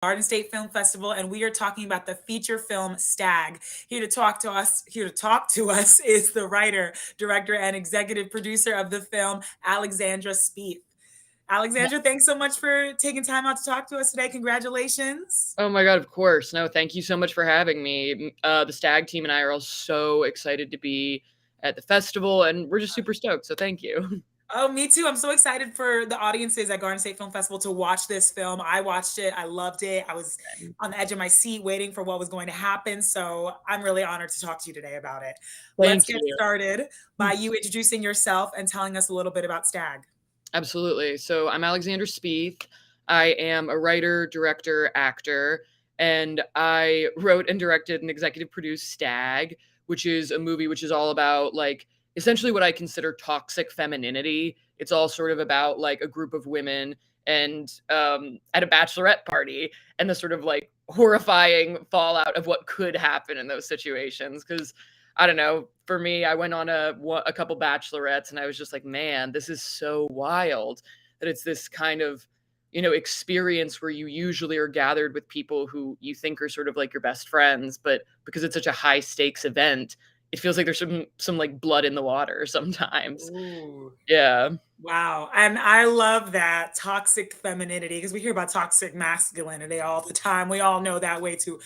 Garden State Film Festival, and we are talking about the feature film Stag. Here to talk to us is the writer, director, and executive producer of the film, Alexandra Spieth. Alexandra, thanks so much for taking time out to talk to us today. Congratulations. Oh my God, of course. No, thank you so much for having me. The Stag team and I are all so excited to be at the festival, and we're just super stoked. So thank you. Oh, me too. I'm so excited for the audiences at Garden State Film Festival to watch this film. I watched it. I loved it. I was on the edge of my seat waiting for what was going to happen. So I'm really honored to talk to you today about it. Let's Thank get you. started by you introducing yourself and telling us a little bit about Stag. Absolutely. So I'm Alexander Spieth. I am a writer, director, actor, and I wrote and directed and executive produced Stag, which is a movie which is all about like essentially what I consider toxic femininity. It's all sort of about like a group of women and at a bachelorette party and the sort of like horrifying fallout of what could happen in those situations. Because I don't know. For me, I went on a couple bachelorettes, and I was just like, man, this is so wild that it's this kind of experience where you usually are gathered with people who you think are sort of like your best friends, but because it's such a high stakes event, it feels like there's some like blood in the water sometimes. Ooh. Yeah. Wow. And I love that toxic femininity because we hear about toxic masculinity all the time. We all know that way too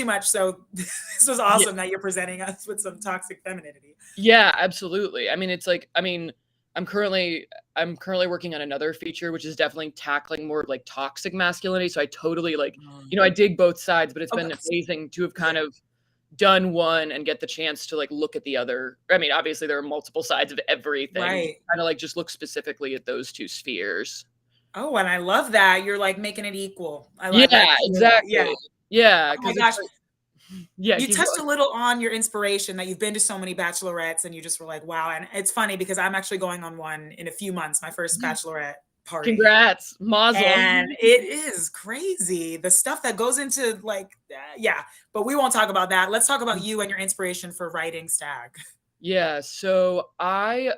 much. So this was awesome that you're presenting us with some toxic femininity. Yeah, absolutely. I mean, it's like, I'm currently working on another feature which is definitely tackling more of like toxic masculinity. So I totally like, I dig both sides, but it's been amazing to have kind of done one and get the chance to like look at the other. I mean, obviously there are multiple sides of everything. Right. Kind of like just look specifically at those two spheres. Oh, and I love that. You're like making it equal. I like Yeah, exactly. Yeah. Yeah. Oh my gosh. Yeah, you touched a little on your inspiration that you've been to so many bachelorettes and you just were like, wow. And it's funny because I'm actually going on one in a few months, my first bachelorette party. Congrats. Mazel. And it is crazy. The stuff that goes into like, yeah, but we won't talk about that. Let's talk about you and your inspiration for writing Stag. Yeah, so I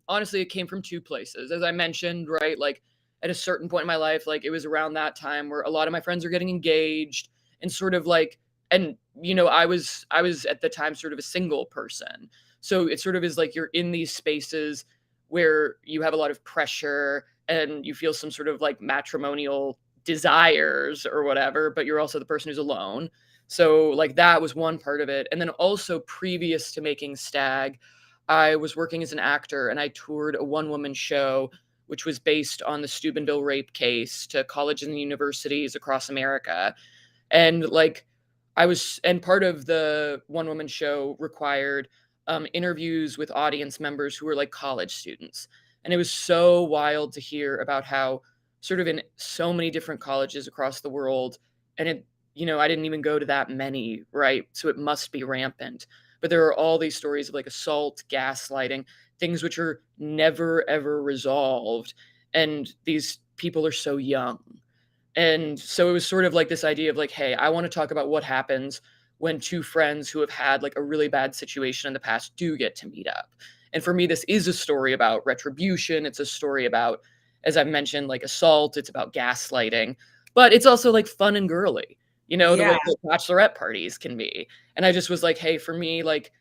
honestly it came from two places. As I mentioned, right? Like at a certain point in my life, like it was around that time where a lot of my friends are getting engaged and sort of like and I was at the time sort of a single person. So it sort of is like you're in these spaces where you have a lot of pressure and you feel some sort of like matrimonial desires or whatever, but you're also the person who's alone. So like that was one part of it. And then also previous to making Stag, I was working as an actor and I toured a one-woman show which was based on the Steubenville rape case to colleges and universities across America. And like and part of the one-woman show required interviews with audience members who were like college students. And it was so wild to hear about how sort of in so many different colleges across the world, and I didn't even go to that many, right? So it must be rampant. But there are all these stories of like assault, gaslighting, things which are never ever resolved. And these people are so young. And so it was sort of like this idea of like, hey, I want to talk about what happens when two friends who have had like a really bad situation in the past do get to meet up. And for me, this is a story about retribution. It's a story about, as I've mentioned, like assault. It's about gaslighting, but it's also like fun and girly, the way that bachelorette parties can be. And I just was like, hey, for me, like,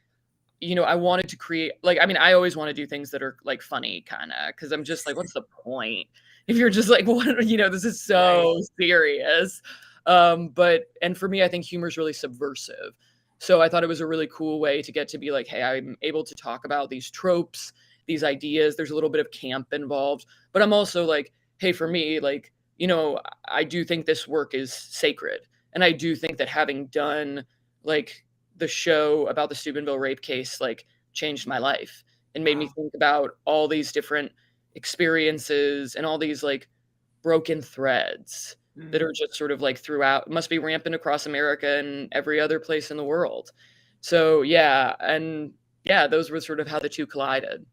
I wanted to create, like, I mean, I always want to do things that are like funny kind of, because I'm just like, what's the point? If you're just like, what, this is so serious. And for me, I think humor is really subversive. So I thought it was a really cool way to get to be like, hey, I'm able to talk about these tropes, these ideas. There's a little bit of camp involved, but I'm also like, hey, for me, like, I do think this work is sacred. And I do think that having done like the show about the Steubenville rape case, like changed my life and made me think about all these different experiences and all these like broken threads that are just sort of like throughout, must be rampant across America and every other place in the world. So yeah, and yeah, those were sort of how the two collided.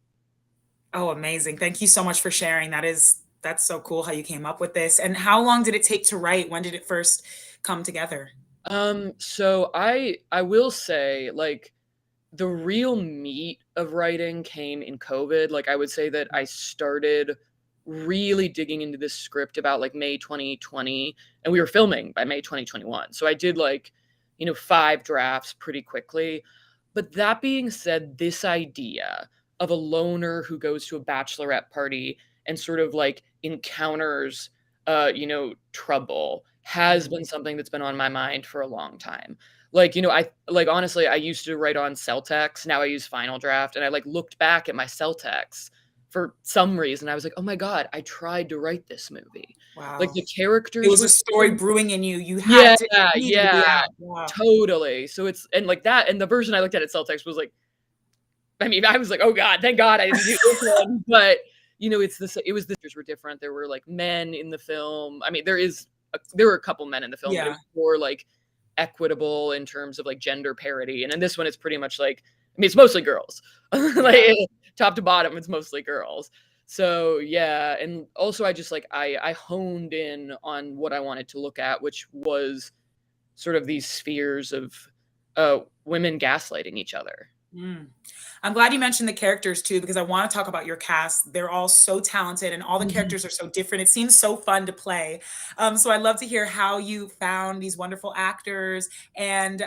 Oh, amazing. Thank you so much for sharing. That's so cool how you came up with this. And how long did it take to write? When did it first come together? So I will say like the real meat of writing came in COVID. Like I would say that I started really digging into this script about like May 2020, and we were filming by May 2021. So I did like, 5 drafts pretty quickly. But that being said, this idea of a loner who goes to a bachelorette party and sort of like encounters trouble has been something that's been on my mind for a long time. Like, I like honestly, I used to write on cell text. Now I use Final Draft, and I like looked back at my cell text for some reason. I was like, oh my God, I tried to write this movie. Like Wow. the It characters was were a story brewing in you. You yeah, had to, it needed to be yeah, out. Wow. totally. So it's and like that, and the version I looked at cell text was like, I mean, I was like, oh God, thank God I didn't do this one. But it's this. It was the were different. There were like men in the film. I mean, there were a couple men in the film, but it Yeah. was more like equitable in terms of like gender parity. And in this one, it's pretty much like, I mean, it's mostly girls. Like top to bottom, it's mostly girls. So yeah, and also I just like I honed in on what I wanted to look at, which was sort of these spheres of women gaslighting each other. Mm. I'm glad you mentioned the characters too, because I want to talk about your cast. They're all so talented and all the Mhm. characters are so different. It seems so fun to play. So I'd love to hear how you found these wonderful actors and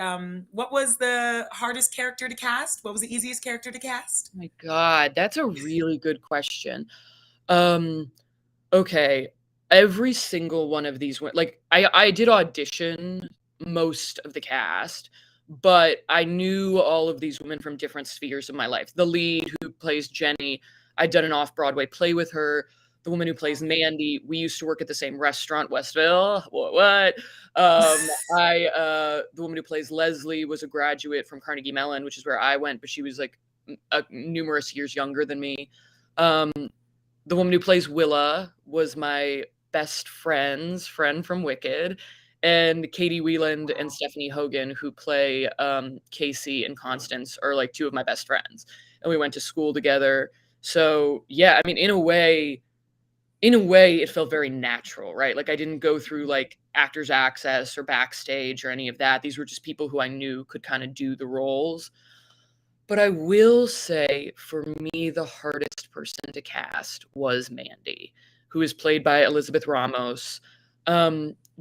what was the hardest character to cast? What was the easiest character to cast? My God, that's a really good question. Um, okay, every single one of these like I did audition most of the cast, but I knew all of these women from different spheres of my life. The lead who plays Jenny, I'd done an off-Broadway play with her. The woman who plays Mandy, we used to work at the same restaurant, Westville. What? The woman who plays Leslie was a graduate from Carnegie Mellon, which is where I went, but she was like numerous years younger than me. Um, the woman who plays Willa was my best friend's friend from Wicked, and Katie Wieland and Stephanie Hogan, who play Casey and Constance, are like two of my best friends, and we went to school together. So yeah, I mean, in a way, it felt very natural, right? Like I didn't go through like Actors Access or Backstage or any of that. These were just people who I knew could kind of do the roles. But I will say, for me, the hardest person to cast was Mandy, who is played by Elizabeth Ramos,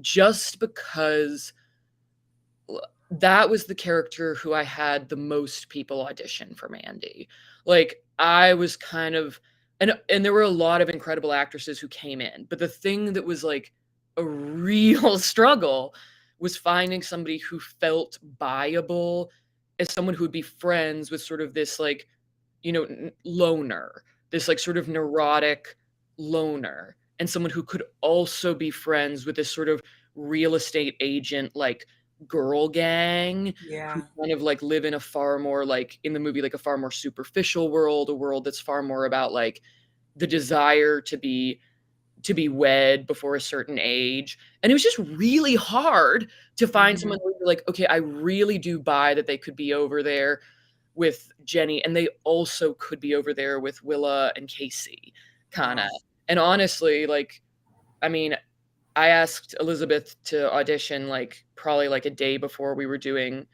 just because that was the character who I had the most people audition for Mandy. Like I was kind of, and there were a lot of incredible actresses who came in, but the thing that was like a real struggle was finding somebody who felt buyable as someone who would be friends with sort of this like, loner, this like sort of neurotic loner, and someone who could also be friends with this sort of real estate agent like girl gang who Yeah. kind of like live in a far more like in the movie like a far more superficial world, a world that's far more about like the desire to be wed before a certain age. And it was just really hard to find Mhm. someone who you're like, okay, I really do buy that they could be over there with Jenny, and they also could be over there with Willa and Casey, kind Wow. of. And honestly, like, I mean, I asked Elizabeth to audition like probably like a day before we were doing,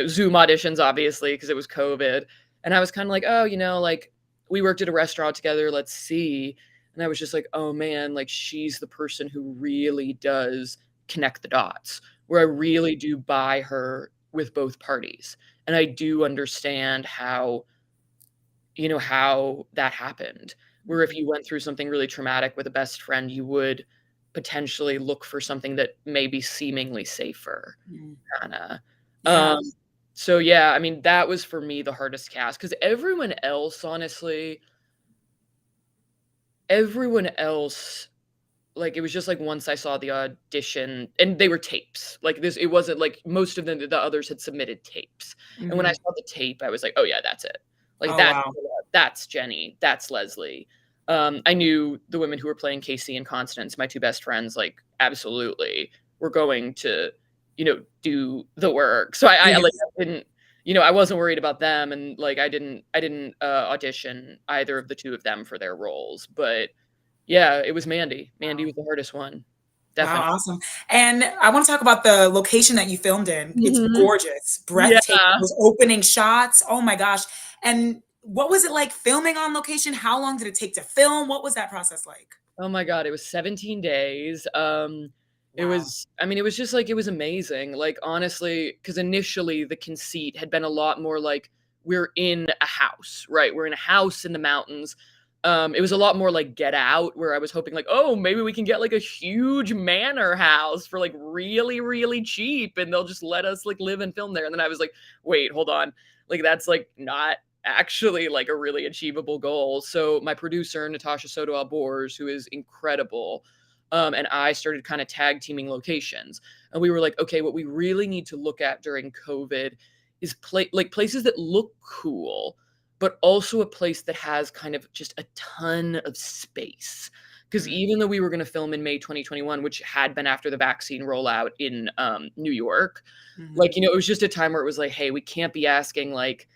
Zoom auditions, obviously, because it was COVID. And I was kind of like, oh, like we worked at a restaurant together. Let's see. And I was just like, oh man, like she's the person who really does connect the dots, where I really do buy her with both parties. And I do understand how that happened. Where if Mhm. you went through something really traumatic with a best friend, you would potentially look for something that may be seemingly safer, Mm. kinda. Yeah. Um, so yeah, I mean, that was for me the hardest cast because everyone else, like, it was just, like, once I saw the audition and they were tapes. Like, it wasn't like most of them the others had submitted tapes. And when I Mhm. saw the tape, I was like, "Oh, yeah, that's it. Like, Oh, wow. that's Jenny, that's Leslie." I knew the women who were playing Casey and Constance, my 2 best friends, like, absolutely were going to, do the work. So like, Yes. I didn't I wasn't worried about them, and, like, I didn't audition either of the 2 of them for their roles, but yeah, it was Mandy. Mandy Wow. was the hardest one. Wow, Definitely. awesome. And I wanna talk about the location that you filmed in. It's Mhm. gorgeous, Yeah. breathtaking, those opening shots, oh my gosh. And what was it like filming on location? How long did it take to film? What was that process like? Oh my god, it was 17 days. It Wow. was I mean, it was just like it was amazing. Like honestly, because initially the conceit had been a lot more like we're in a house, right? We're in a house in the mountains. It was a lot more like Get Out, where I was hoping like, oh, maybe we can get like a huge manor house for like really, really cheap, and they'll just let us like live and film there. And then I was like, wait, hold on, like that's like not actually like a really achievable goal. So my producer, Natasha Soto Alborz, who is incredible, and I started kind of tag teaming locations. And we were like, okay, what we really need to look at during COVID is places that look cool, but also a place that has kind of just a ton of space. Because Mm, even though we were going to film in May 2021, which had been after the vaccine rollout in New York, mhm. like, it was just a time where it was like, hey, we can't be asking like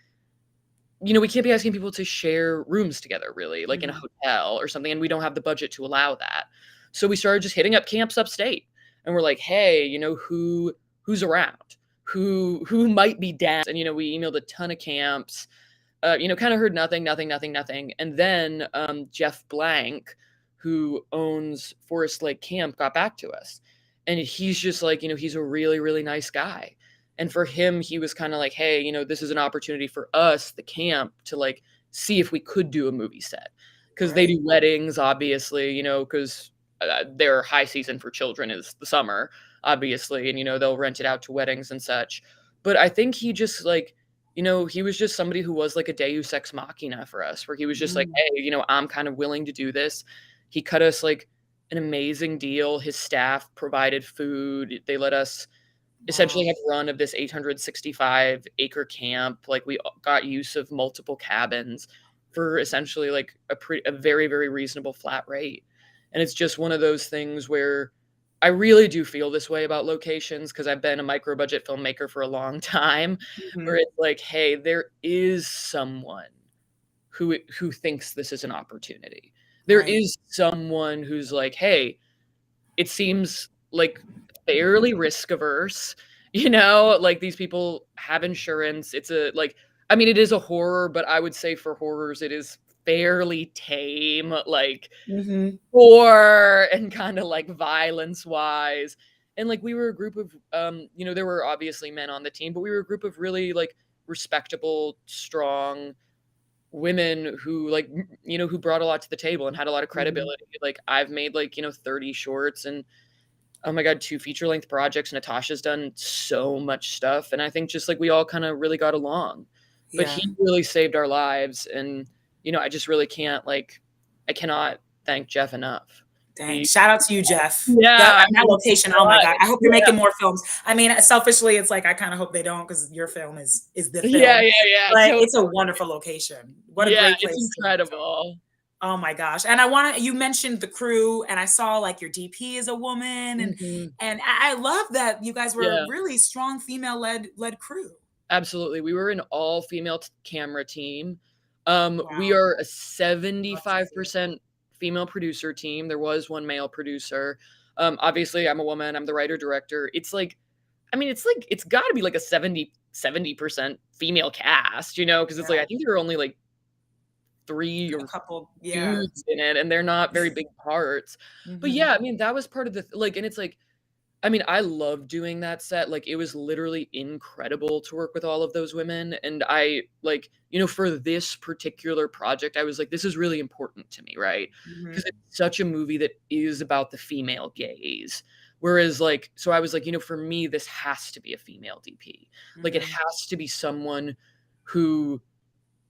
we can't be asking people to share rooms together really, like in a Mhm. hotel or something, and we don't have the budget to allow that. So we started just hitting up camps upstate, and we're like, "Hey, who's around? Who might be down?" And we emailed a ton of camps, kind of heard nothing, nothing, nothing, nothing. And then Jeff Blank, who owns Forest Lake Camp, got back to us. And he's just like, he's a really, really nice guy. And for him, he was kind of like, hey, this is an opportunity for us, the camp, to like see if we could do a movie set. Because they Right. do weddings, obviously, because their high season for children is the summer, obviously. And, they'll rent it out to weddings and such. But I think he just like, he was just somebody who was like a deus ex machina for us, where he was just like, Mm. hey, I'm kind of willing to do this. He cut us like an amazing deal. His staff provided food. They let us essentially Wow. have run of this 865-acre camp. Like we got use of multiple cabins for essentially like a very, very reasonable flat rate. And it's just one of those things where I really do feel this way about locations because I've been a micro budget filmmaker for a long time, where Mhm. it's like, hey, there is someone who thinks this is an opportunity. There Right. is someone who's like, hey, it seems like fairly risk averse, like these people have insurance. It's a like I mean, it is a horror, but I would say for horrors it is fairly tame, like Mhm. gore and kind of like violence wise. And like we were a group of there were obviously men on the team, but we were a group of really like respectable, strong women who like who brought a lot to the table and had a lot of Mhm. credibility. Like I've made like 30 shorts and oh my god, 2 feature length projects. Natasha's done so much stuff, and I think just like we all kind of really got along. But Yeah. he really saved our lives, and I just really can't like I cannot thank Jeff enough. Dang. He Shout out to you, Jeff. That Yeah, I that mean, location, oh my God. god. I hope you're Yeah. making more films. I mean, selfishly, it's like I kinda hope they don't because your film is the Yeah, film, yeah, yeah, but totally. it's a wonderful location. What a Yeah, great it's place to film. incredible. Oh my gosh. And you mentioned the crew, and I saw like your DP is a woman, and Mhm. I love that you guys were a Yeah. really strong female led crew. Absolutely. We were an all-female camera team. We Wow. are a Love to see it. 75% female producer team. There was one male producer. Obviously, I'm a woman. I'm the writer director. It's like, I mean, it's like it's got to be like a 70% female cast, because it's like Yeah. I think there are only like three A or couple, yeah. dudes in it, and they're not very big parts. But Mhm. yeah, I mean, that was part of the like, and it's like I mean, I love doing that set, like, it was literally incredible to work with all of those women, and I like, for this particular project, I was like, "This is really important to me," right? Because Mhm. it's such a movie that is about the female gaze, whereas, like so I was like, for me, this has to be a female DP. Like, it Mhm. has to be someone who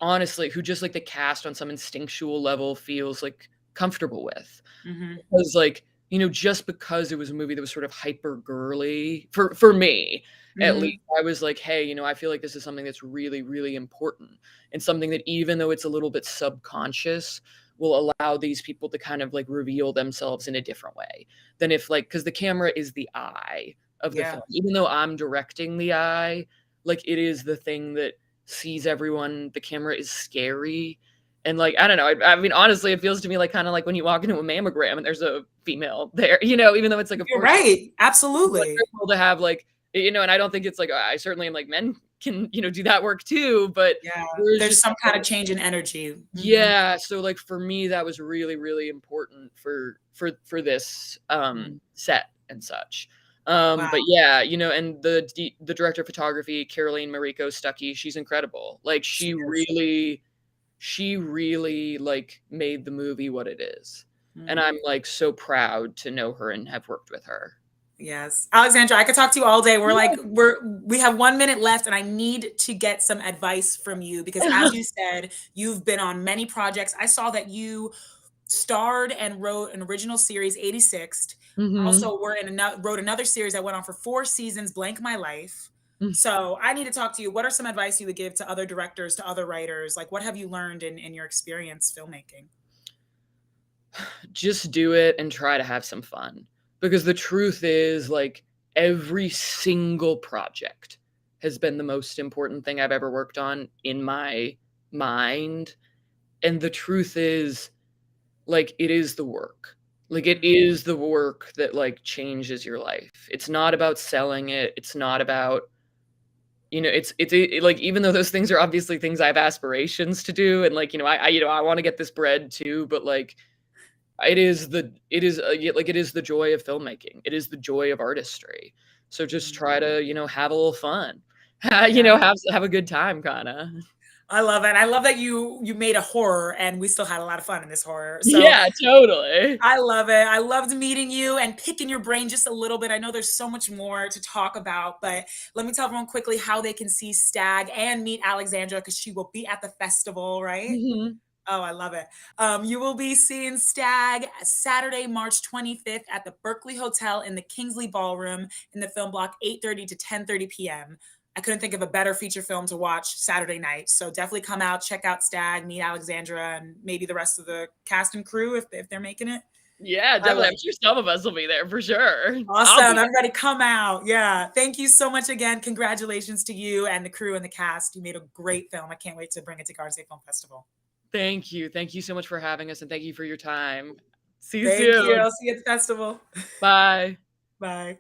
honestly who just, like, the cast on some instinctual level feels, like, comfortable with. Mhm. Because, like, just because it was a movie that was sort of hyper girly for me, at least, Mhm. I was like, "Hey, I feel like this is something that's really, really important, and something that even though it's a little bit subconscious, will allow these people to kind of, like, reveal themselves in a different way than if, like, because the camera is the eye of the Yeah. film. Even though I'm directing the eye, like, it is the thing that sees everyone. The camera is scary, and, like, I don't know, I mean, honestly, it feels to me like kinda like when you walk into a mammogram and there's a female there, even though it's, like, of You're course, right. it's Absolutely. wonderful to have, like, and I don't think it's like I certainly am like, men can, do that work too, but Yeah, there's there's just some kind of change in energy. Mhm. yeah, so, like, for me, that was really, really important for this, Mm. set and such. Wow, But yeah, and the director of photography, Caroline Mariko Stuckey, she's incredible. Like, she is. she really, like, made the movie what it is, and Mm. I'm, like, so proud to know her and have worked with her. Yes. Alexandra, I could talk to you all day. Yeah. We have 1 minute left and I need to get some advice from you because as you said, you've been on many projects. I saw that you starred and wrote an original series, 86th. Mhm. Also, wrote another series that went on for 4 seasons, Blank My Life. Mm. So I need to talk to you. What are some advice you would give to other directors, to other writers? Like, what have you learned in your experience filmmaking? Just do it and try to have some fun. Because the truth is, like, every single project has been the most important thing I've ever worked on in my mind. And the truth is, like, it is the work. Like, it Mm, is the work that, like, changes your life. It's not about selling it. It's not about, like, even though those things are obviously things I have aspirations to do, and, like, I want to get this bread too, but, like, it is the joy of filmmaking. It is the joy of artistry. So just mm. try to, have a little fun. Yeah. Have a good time kinda. I love it. I love that you made a horror and we still had a lot of fun in this horror. So Yeah, totally. I love it. I loved meeting you and picking your brain just a little bit. I know there's so much more to talk about, but let me tell everyone quickly how they can see Stag and meet Alexandra because she will be at the festival, right? Mhm. Oh, I love it. You will be seeing Stag Saturday, March 25th at the Berkeley Hotel in the Kingsley Ballroom in the film block 8:30 to 10:30 p.m. I couldn't think of a better feature film to watch Saturday night. So definitely come out, check out Stag, meet Alexandra, and maybe the rest of the cast and crew if they're making it. Yeah, I definitely. love I'm sure some of us will be there for sure. I'll Awesome. be Everybody come out. Yeah. Thank you so much again. Congratulations to you and the crew and the cast. You made a great film. I can't wait to bring it to Garden State Film Festival. Thank you. Thank you so much for having us, and thank you for your time. See you Thank you. soon. I'll see you at the festival. Bye. Bye.